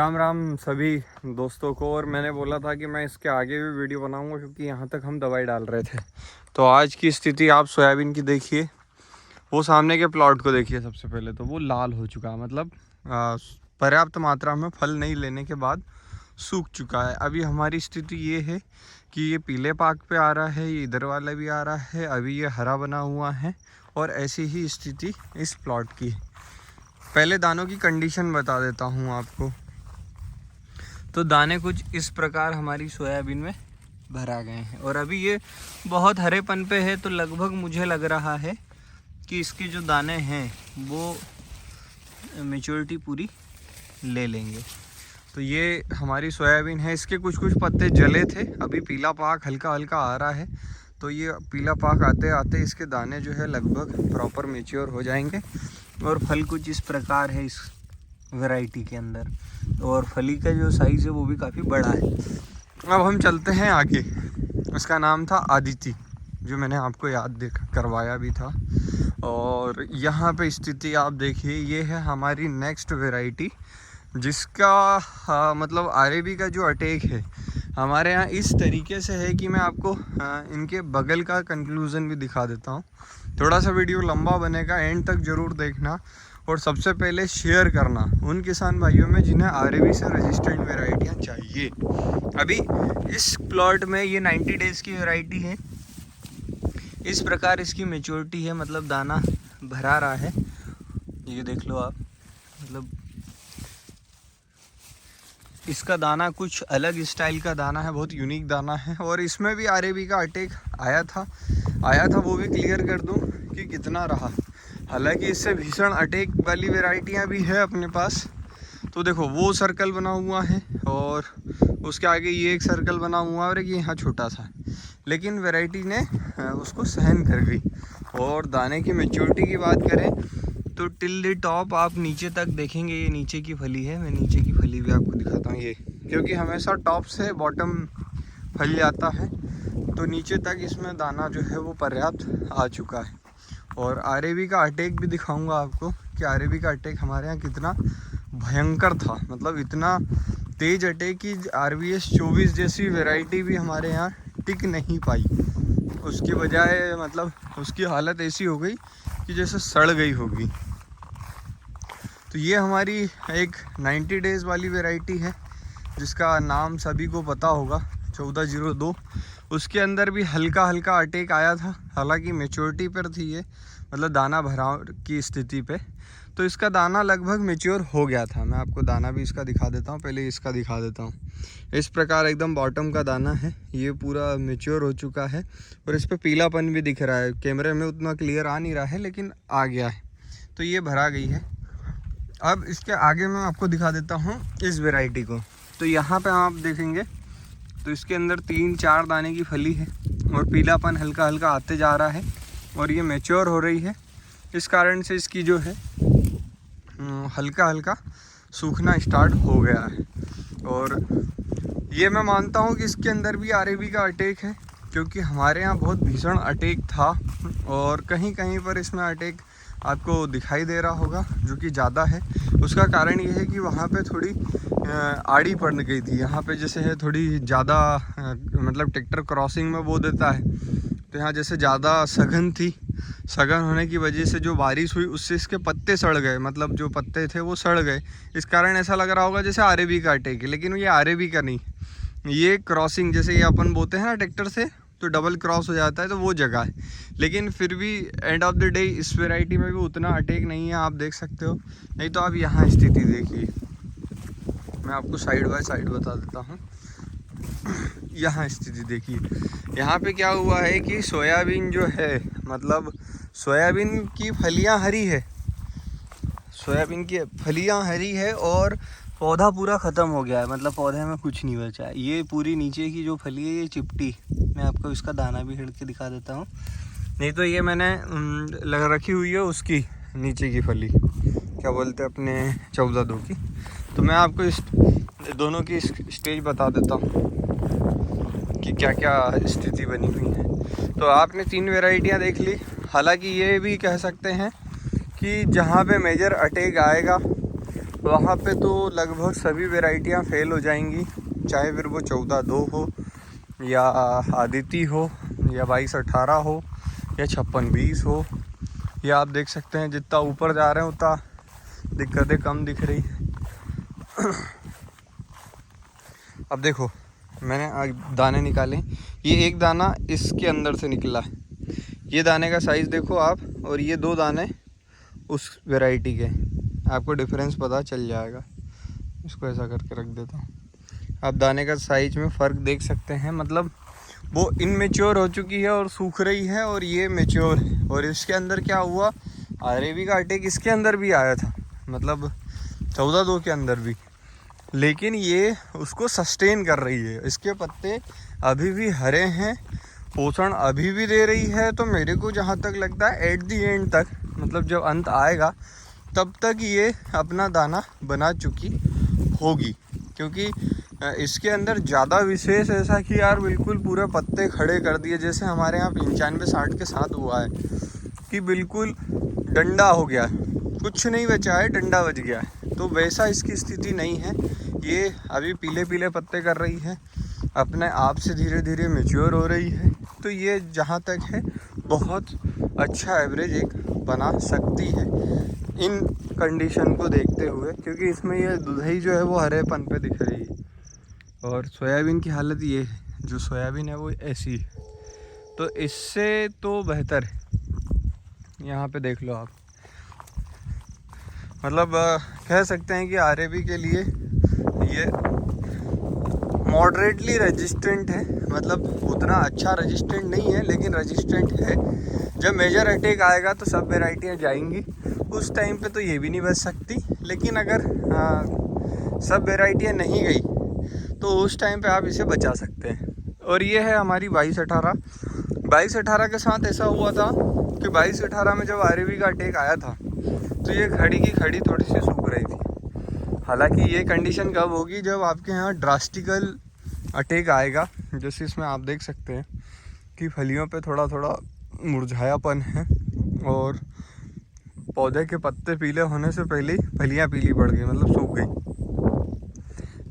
राम राम सभी दोस्तों को। और मैंने बोला था कि मैं इसके आगे भी वीडियो बनाऊंगा क्योंकि यहाँ तक हम दवाई डाल रहे थे। तो आज की स्थिति आप सोयाबीन की देखिए, वो सामने के प्लॉट को देखिए। सबसे पहले तो वो लाल हो चुका है, मतलब पर्याप्त मात्रा में फल नहीं लेने के बाद सूख चुका है। अभी हमारी स्थिति ये है कि ये पीले पाक पे आ रहा है, ये इधर वाला भी आ रहा है, अभी ये हरा बना हुआ है और ऐसी ही स्थिति इस प्लॉट की। पहले दानों की कंडीशन बता देता हूँ आपको। तो दाने कुछ इस प्रकार हमारी सोयाबीन में भरा गए हैं और अभी ये बहुत हरेपन पे है। तो लगभग मुझे लग रहा है कि इसके जो दाने हैं वो मैच्योरिटी पूरी ले लेंगे। तो ये हमारी सोयाबीन है। इसके कुछ कुछ पत्ते जले थे, अभी पीला पाक हल्का हल्का आ रहा है। तो ये पीला पाक आते आते इसके दाने जो है लगभग प्रॉपर मैच्योर हो जाएंगे और फल कुछ इस प्रकार है इस वैरायटी के अंदर। और फली का जो साइज़ है वो भी काफ़ी बड़ा है। अब हम चलते हैं आगे। इसका नाम था आदिति, जो मैंने आपको याद करवाया भी था। और यहाँ पे स्थिति आप देखिए, ये है हमारी नेक्स्ट वैरायटी जिसका मतलब आरएबी का जो अटैक है हमारे यहाँ इस तरीके से है कि मैं आपको इनके बगल का कंक्लूज़न भी दिखा देता हूँ। थोड़ा सा वीडियो लंबा बनेगा, एंड तक ज़रूर देखना। और सबसे पहले शेयर करना उन किसान भाइयों में जिन्हें आरएबी से रेजिस्टेंट वैरायटियाँ चाहिए। अभी इस प्लॉट में ये 90 डेज़ की वैरायटी है। इस प्रकार इसकी मैच्योरिटी है, मतलब दाना भरा रहा है। ये देख लो आप, मतलब इसका दाना कुछ अलग स्टाइल का दाना है, बहुत यूनिक दाना है। और इसमें भी आरएबी का अटैक आया था वो भी क्लियर कर दूं कि कितना रहा। हालांकि इससे भीषण अटैक वाली वैरायटियां भी है अपने पास। तो देखो वो सर्कल बना हुआ है और उसके आगे ये एक सर्कल बना हुआ है और एक यहाँ छोटा सा, लेकिन वैरायटी ने उसको सहन कर गई। और दाने की मैच्योरिटी की बात करें तो टिल द टॉप आप नीचे तक देखेंगे, ये नीचे की फली है। मैं नीचे की फली भी आपको दिखाता हूँ, ये क्योंकि हमेशा टॉप से बॉटम फल जाता है तो नीचे तक इसमें दाना जो है वो पर्याप्त आ चुका है। और आरएबी का अटैक भी दिखाऊंगा आपको कि आरएबी का अटैक हमारे यहाँ कितना भयंकर था। मतलब इतना तेज अटैक कि RVS 24 जैसी वैरायटी भी हमारे यहाँ टिक नहीं पाई। उसकी बजाय मतलब उसकी हालत ऐसी हो गई कि जैसे सड़ गई होगी। तो ये हमारी एक 90 डेज़ वाली वैरायटी है जिसका नाम सभी को पता होगा, 1402। उसके अंदर भी हल्का हल्का अटैक आया था, हालांकि मैच्योरिटी पर थी ये, मतलब दाना भराव की स्थिति पे। तो इसका दाना लगभग मैच्योर हो गया था। मैं आपको दाना भी इसका दिखा देता हूँ, पहले इसका दिखा देता हूँ। इस प्रकार एकदम बॉटम का दाना है, ये पूरा मैच्योर हो चुका है और इस पर पीलापन भी दिख रहा है। कैमरे में उतना क्लियर आ नहीं रहा है लेकिन आ गया है। तो ये भरा गई है। अब इसके आगे मैं आपको दिखा देता हूँ इस वैरायटी को। तो यहाँ पे आप देखेंगे तो इसके अंदर 3-4 दाने की फली है और पीलापन हल्का हल्का आते जा रहा है और ये मैच्योर हो रही है। इस कारण से इसकी जो है हल्का हल्का सूखना स्टार्ट हो गया है। और ये मैं मानता हूँ कि इसके अंदर भी आरएबी का अटैक है, क्योंकि हमारे यहाँ बहुत भीषण अटैक था और कहीं कहीं पर इसमें अटैक आपको दिखाई दे रहा होगा जो कि ज़्यादा है। उसका कारण ये है कि वहाँ पे थोड़ी आड़ी पड़ गई थी। यहाँ पे जैसे है थोड़ी ज़्यादा मतलब ट्रैक्टर क्रॉसिंग में बो देता है, तो यहाँ जैसे ज़्यादा सघन थी। सघन होने की वजह से जो बारिश हुई उससे इसके पत्ते सड़ गए, मतलब जो पत्ते थे वो सड़ गए। इस कारण ऐसा लग रहा होगा जैसे आरएबी का अटैक है, लेकिन ये आरएबी का नहीं, ये क्रॉसिंग जैसे ये अपन बोते हैं ना ट्रैक्टर से तो डबल क्रॉस हो जाता है, तो वो जगह है। लेकिन फिर भी एंड ऑफ द डे इस वैरायटी में भी उतना अटैक नहीं है, आप देख सकते हो। नहीं तो आप यहाँ स्थिति देखिए, मैं आपको साइड बाय साइड बता देता हूँ। यहाँ स्थिति देखिए, यहाँ पे क्या हुआ है कि सोयाबीन जो है, मतलब सोयाबीन की फलियाँ हरी है, सोयाबीन की फलियाँ हरी है और पौधा पूरा ख़त्म हो गया है, मतलब पौधे में कुछ नहीं बचा है। ये पूरी नीचे की जो फली है ये चिपटी, मैं आपको इसका दाना भी हिड़ के दिखा देता हूँ। नहीं तो ये मैंने लगा रखी हुई है उसकी नीचे की फली, क्या बोलते हैं अपने 1402 की। तो मैं आपको इस दोनों की स्टेज बता देता हूँ कि क्या क्या स्थिति बनी हुई है। तो आपने 3 वैरायटियाँ देख ली। हालांकि ये भी कह सकते हैं कि जहाँ पे मेजर अटैक आएगा वहाँ पे तो लगभग सभी वैरायटियाँ फेल हो जाएंगी, चाहे फिर वो 14-2 हो या आदिति हो या 22-18 हो या 56-20 हो, या आप देख सकते हैं जितना ऊपर जा रहे हैं उतना दिक्कतें कम दिख रही है। अब देखो मैंने दाने निकाले, ये एक दाना इसके अंदर से निकला है, ये दाने का साइज़ देखो आप, और ये 2 दाने उस वैरायटी के, आपको डिफरेंस पता चल जाएगा। इसको ऐसा करके रख देता हूँ, आप दाने का साइज में फ़र्क देख सकते हैं। मतलब वो इनमेच्योर हो चुकी है और सूख रही है, और ये मेच्योर है। और इसके अंदर क्या हुआ, अरेबी का अटैक इसके अंदर भी आया था, मतलब 14-2 के अंदर भी, लेकिन ये उसको सस्टेन कर रही है। इसके पत्ते अभी भी हरे हैं, पोषण अभी भी दे रही है। तो मेरे को जहाँ तक लगता है एट दी एंड तक, मतलब जब अंत आएगा तब तक ये अपना दाना बना चुकी होगी, क्योंकि इसके अंदर ज़्यादा विशेष ऐसा कि यार बिल्कुल पूरे पत्ते खड़े कर दिए, जैसे हमारे यहाँ 95-60 के साथ हुआ है कि बिल्कुल डंडा हो गया, कुछ नहीं बचा है, डंडा बच गया है। तो वैसा इसकी स्थिति नहीं है, ये अभी पीले पीले पत्ते कर रही है, अपने आप से धीरे धीरे मैच्योर हो रही है। तो ये जहाँ तक है बहुत अच्छा एवरेज एक बना सकती है इन कंडीशन को देखते हुए, क्योंकि इसमें ये दुधई जो है वो हरेपन पे दिख रही है। और सोयाबीन की हालत ये है, जो सोयाबीन है वो ऐसी है, तो इससे तो बेहतर है। यहाँ पे देख लो आप, मतलब कह सकते हैं कि आरएबी के लिए ये मॉडरेटली रेजिस्टेंट है, मतलब उतना अच्छा रेजिस्टेंट नहीं है लेकिन रेजिस्टेंट है। जब मेजर अटैक आएगा तो सब वेराइटियाँ जाएंगी, उस टाइम पे तो ये भी नहीं बच सकती। लेकिन अगर सब वेराइटियाँ नहीं गई तो उस टाइम पे आप इसे बचा सकते हैं। और ये है हमारी 22-18 के साथ ऐसा हुआ था कि 22-18 में जब आरएबी का अटैक आया था तो ये खड़ी की खड़ी थोड़ी सी सूख रही थी। हालांकि ये कंडीशन कब होगी, जब आपके यहाँ ड्रास्टिकल अटैक आएगा। जैसे इसमें आप देख सकते हैं कि फलियों पे थोड़ा थोड़ा मुरझायापन है और पौधे के पत्ते पीले होने से पहले ही फलियाँ पीली पड़ गई, मतलब सूख गई।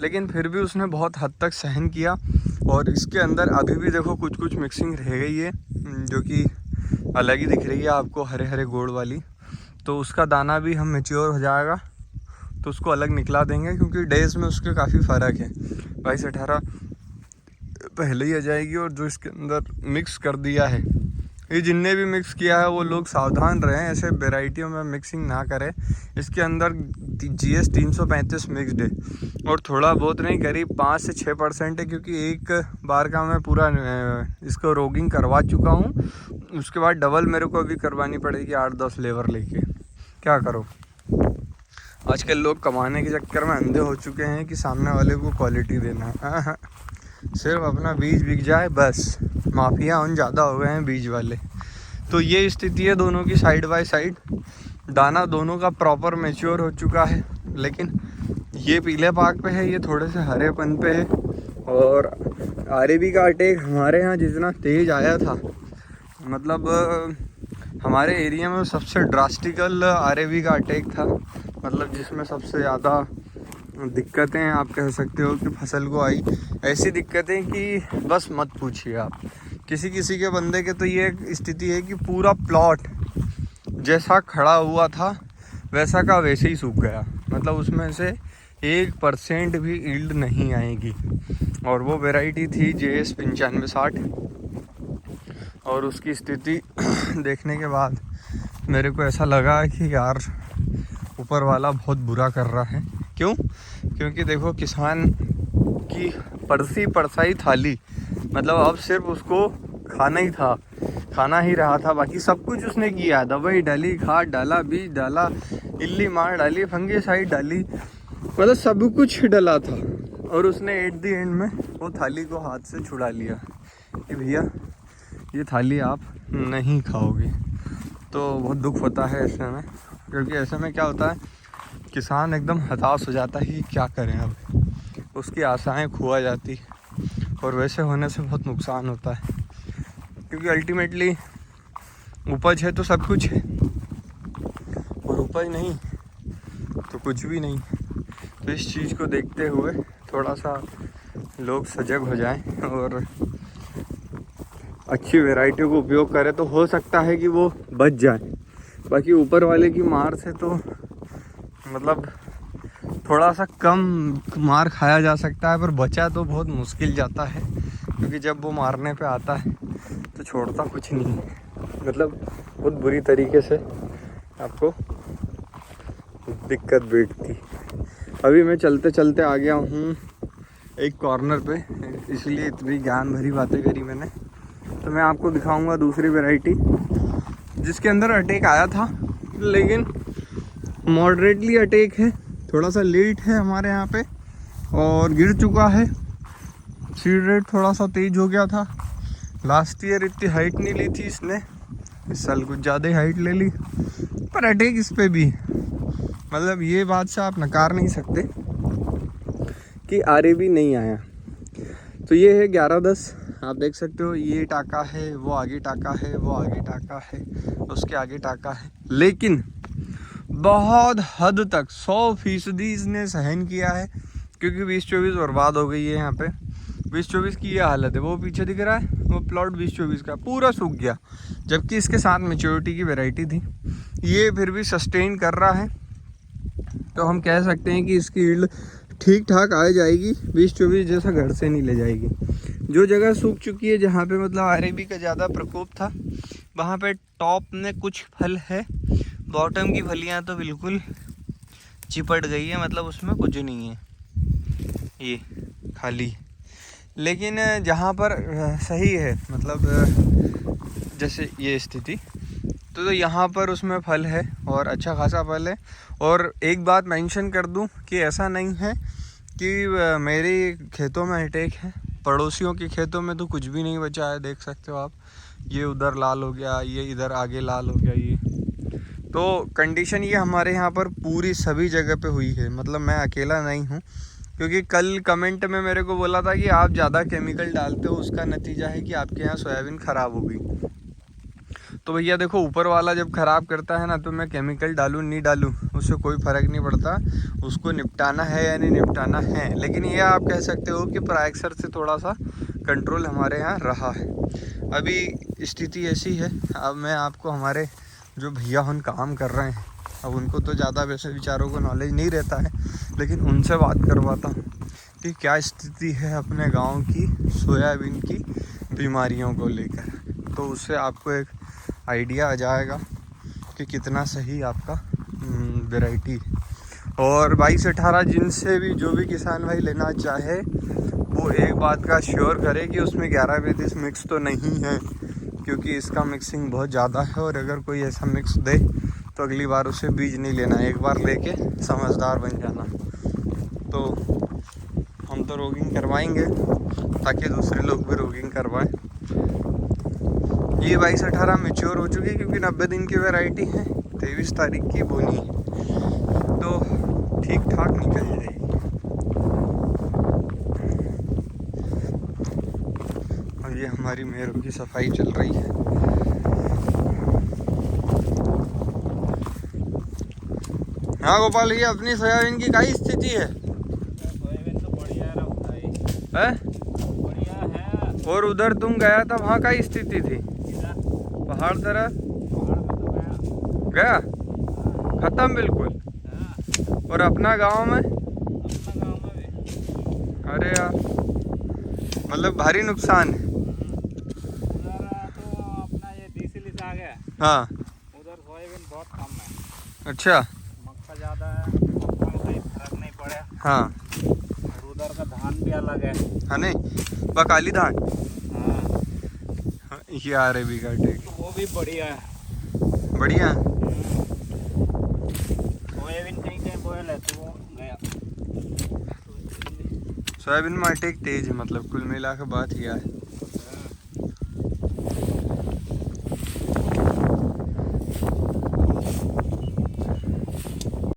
लेकिन फिर भी उसने बहुत हद तक सहन किया। और इसके अंदर अभी भी देखो कुछ कुछ मिक्सिंग रह गई है जो कि अलग ही दिख रही है आपको, हरे हरे गोड़ वाली। तो उसका दाना भी हम मैच्योर हो जाएगा तो उसको अलग निकला देंगे, क्योंकि डेज में उसके काफ़ी फ़र्क है। 22-18 पहले ही आ जाएगी। और जो इसके अंदर मिक्स कर दिया है, ये जिनने भी मिक्स किया है वो लोग सावधान रहें, ऐसे वेराइटियों में मिक्सिंग ना करें। इसके अंदर GS 335 मिक्सड है और थोड़ा बहुत नहीं, करीब 5 से 6% है, क्योंकि एक बार का मैं पूरा इसको रोगिंग करवा चुका हूँ। उसके बाद डबल मेरे को अभी करवानी पड़ेगी 8-10 लेबर लेके। क्या करो, आजकल लोग कमाने के चक्कर में अंधे हो चुके हैं कि सामने वाले को क्वालिटी देना है। सिर्फ अपना बीज बिक जाए बस, माफिया उन ज़्यादा हो गए हैं बीज वाले। तो ये स्थिति है दोनों की साइड बाय साइड। दाना दोनों का प्रॉपर मैच्योर हो चुका है, लेकिन ये पीले पाक पे है, ये थोड़े से हरेपन पे है। और आरएबी का अटैक हमारे यहाँ जितना तेज़ आया था, मतलब हमारे एरिया में सबसे ड्रास्टिकल आरएबी का अटैक था, मतलब जिसमें सबसे ज़्यादा दिक्कतें आप कह सकते हो कि फसल को आई। ऐसी दिक्कतें कि बस मत पूछिए आप। किसी किसी के बंदे के तो ये स्थिति है कि पूरा प्लॉट जैसा खड़ा हुआ था वैसा का वैसे ही सूख गया, मतलब उसमें से 1% भी ईल्ड नहीं आएगी। और वो वैरायटी थी JS 9560। और उसकी स्थिति देखने के बाद मेरे को ऐसा लगा कि यार ऊपर वाला बहुत बुरा कर रहा है। क्यों? क्योंकि देखो किसान की परसी परसाई थाली, मतलब अब सिर्फ उसको खाना ही रहा था, बाकी सब कुछ उसने किया। दवाई डाली, खाद डाला, बीज डाला, इल्ली मार डाली, फंगीसाइड डाली, मतलब सब कुछ डला था। और उसने एट दी एंड में वो थाली को हाथ से छुड़ा लिया कि भैया ये थाली आप नहीं खाओगे। तो बहुत दुख होता है ऐसे में, क्योंकि ऐसे में क्या होता है, किसान एकदम हताश हो जाता है कि क्या करें, अब उसकी आशाएं खोआ जाती। और वैसे होने से बहुत नुकसान होता है, क्योंकि अल्टीमेटली उपज है तो सब कुछ है, और उपज नहीं तो कुछ भी नहीं। तो इस चीज़ को देखते हुए थोड़ा सा लोग सजग हो जाएं और अच्छी वैरायटी को उपयोग करें तो हो सकता है कि वो बच जाए। बाकी ऊपर वाले की मार से तो मतलब थोड़ा सा कम मार खाया जा सकता है, पर बचा तो बहुत मुश्किल जाता है, क्योंकि जब वो मारने पे आता है तो छोड़ता कुछ नहीं है। मतलब बहुत बुरी तरीके से आपको दिक्कत बैठती। अभी मैं चलते चलते आ गया हूँ एक कॉर्नर पे, इसलिए इतनी ज्ञान भरी बातें करी मैंने। तो मैं आपको दिखाऊंगा दूसरी वैरायटी जिसके अंदर अटैक आया था, लेकिन मॉडरेटली अटैक है, थोड़ा सा लेट है हमारे यहाँ पे और गिर चुका है। सीड रेट थोड़ा सा तेज हो गया था। लास्ट ईयर इतनी हाइट नहीं ली थी इसने, इस साल कुछ ज़्यादा ही हाइट ले ली, पर अटैक इस पे भी, मतलब ये बात से आप नकार नहीं सकते कि RAB नहीं आया। तो ये है 11-10, आप देख सकते हो, ये टाका है, वो आगे टाका है, वो आगे टाका है, उसके आगे टाका है, लेकिन बहुत हद तक 100% इसने सहन किया है, क्योंकि 20-24 बर्बाद हो गई है यहाँ पे। 20-24 की ये हालत है, वो पीछे दिख रहा है वो प्लॉट 20-24 का पूरा सूख गया, जबकि इसके साथ मैच्योरिटी की वैरायटी थी। ये फिर भी सस्टेन कर रहा है, तो हम कह सकते हैं कि इसकी यील्ड ठीक ठाक आ जाएगी। 20-24 जैसा घर से नहीं ले जाएगी। जो जगह सूख चुकी है, जहाँ पे मतलब RAB का ज़्यादा प्रकोप था, वहाँ पे टॉप में कुछ फल है, बॉटम की फलियाँ तो बिल्कुल चिपट गई है, मतलब उसमें कुछ नहीं है, ये खाली। लेकिन जहाँ पर सही है, मतलब जैसे ये स्थिति, तो यहाँ पर उसमें फल है और अच्छा खासा फल है। और एक बात मेंशन कर दूं कि ऐसा नहीं है कि मेरे खेतों में अटैक है, पड़ोसियों के खेतों में तो कुछ भी नहीं बचा है, देख सकते हो आप। ये उधर लाल हो गया, ये इधर आगे लाल हो गया। ये तो कंडीशन ये हमारे यहाँ पर पूरी सभी जगह पे हुई है, मतलब मैं अकेला नहीं हूँ। क्योंकि कल कमेंट में मेरे को बोला था कि आप ज़्यादा केमिकल डालते हो, उसका नतीजा है कि आपके यहाँ सोयाबीन ख़राब हो गई। तो भैया देखो, ऊपर वाला जब ख़राब करता है ना, तो मैं केमिकल डालूँ नहीं डालूँ उससे कोई फ़र्क नहीं पड़ता, उसको निपटाना है या नहीं निपटाना है। लेकिन ये आप कह सकते हो कि प्रायक्सर से थोड़ा सा कंट्रोल हमारे यहाँ रहा है। अभी स्थिति ऐसी है, अब मैं आपको हमारे जो भैया उन काम कर रहे हैं, अब उनको तो ज़्यादा वैसे विचारों को नॉलेज नहीं रहता है, लेकिन उनसे बात करवाता हूँ कि क्या स्थिति है अपने गांव की सोयाबीन की बीमारियों को लेकर। तो उससे आपको एक आइडिया आ जाएगा कि कितना सही आपका वैरायटी। और 22-18 जिनसे भी जो भी किसान भाई लेना चाहे, वो एक बात का श्योर करे कि उसमें 11-32 मिक्स तो नहीं है, क्योंकि इसका मिक्सिंग बहुत ज़्यादा है। और अगर कोई ऐसा मिक्स दे तो अगली बार उसे बीज नहीं लेना, एक बार लेके समझदार बन जाना। तो हम तो रोगिंग करवाएंगे ताकि दूसरे लोग भी रोगिंग करवाएं। ये 22-18 मैच्योर हो चुकी है, क्योंकि 90 दिन की वैरायटी है, 23 तारीख की बोनी है, तो ठीक ठाक निकल जाएगी। और ये हमारी मेरों की सफाई चल रही है। हाँ गोपाल, ये अपनी सोयाबीन की क्या स्थिति है? सोयाबीन तो बढ़िया है? बढ़िया है। और उधर तुम गया था, वहाँ का स्थिति थी? पहाड़ तरफ गया खत्म बिल्कुल। और अपना गांव में? भी अरे यार, मतलब भारी नुकसान है। उधर तो अपना ये डीसीली से आ गया। हाँ, उधर सोयाबीन बहुत कम है। अच्छा। मक्का ज़्यादा है, मक्का में कोई फर्क नहीं पड़ा। हाँ, और उधर का धान भी अलग है। हाँ नहीं, बकाली धान। हाँ, ये RAB का अटैक, तो वो भी बढ़िया है। बढ़िया। सोयाबीन कहीं कहीं बोयल है तो वो गया। सोयाबीन में अटैक तेज है, मतलब कुल मिला के बात यह है।